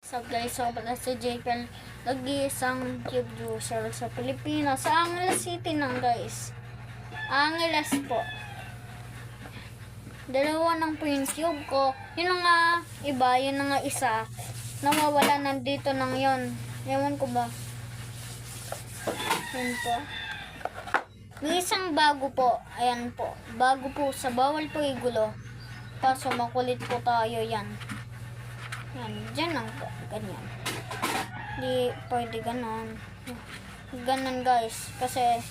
So guys, so pala si Jekyll, nag-iisang cube juicer sa Pilipinas, sa Angeles City nang guys. Angeles po. Dalawa ng Prince Cube ko. Yun na nga iba, yun na nga isa. Nawawala nandito nang yun. Ewan ko ba. Yun po. May isang bago po. Ayan po. Bago po sa bawal po igulo. Kaso makulit po tayo yan. Yan. Diyan lang po. Ganyan. Di pwede ganon. Ganon guys. Kasi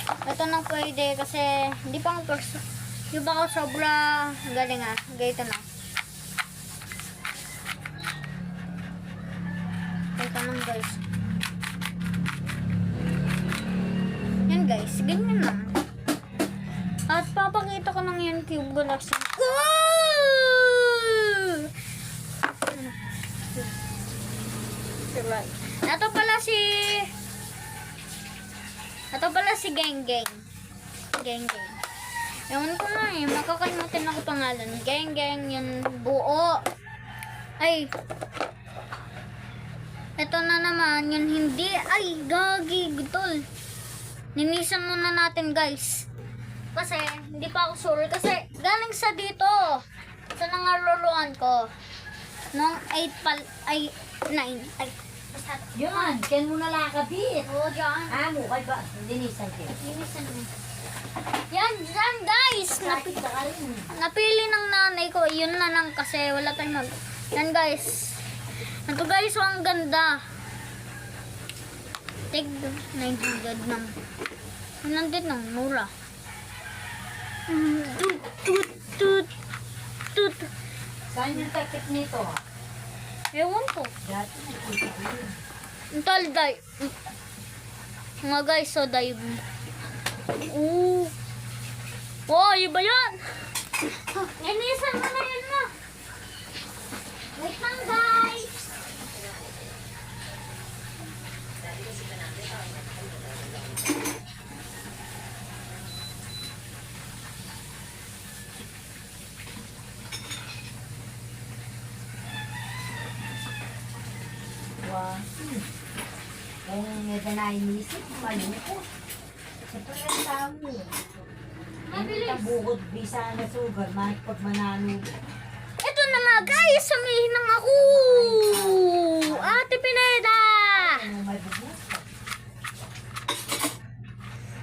ito na pwede kasi hindi pa ako yung baka sobra galing ganito na. Ito lang guys. Yan guys, ganyan lang. At papakita ko ng yan cube galaxy. Right. Ito pala si Geng Geng. Geng Geng. Ewan ko na makakalimutan ako pangalan. Geng Geng, yung buo. Ay. Ito na naman, yung hindi. Ay, gagi, gutol. Ninisan muna natin, guys. Kasi, hindi pa ako sure. Kasi, galing sa dito. Sa nangaruluan ko. Noong 9. Ay, Yun, ken mo na lakabit. oo, dyan. Mukay ba? Dinisan ko. Linisan mo. Yan, dyan, guys. Sakit na ka rin. Napili ng nanay ko. Yun na lang kasi wala tayong mag... Yan, guys. Ito, guys, ang ganda. Take 900 ng... Nandit ng mura. Tut. Saan yung takip nito? Ewan ko. Dati nakita ko yun. Tal, dive. Mga guys, so dive. Wow, iba yan. Inisan mo na yun na. Wait lang, guys. Wow. Kung medyo nainisip, malungkot. Siyempre ang tao eh. Hindi Mabilis. ka bukod bisa na sugar, pag manano. Ito na nga, guys. Samihin ng ako. Ate Pineda. Ano may bubus?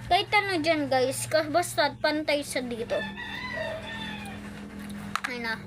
Kahit ano dyan, guys. Basta pantay sa dito. Ay na.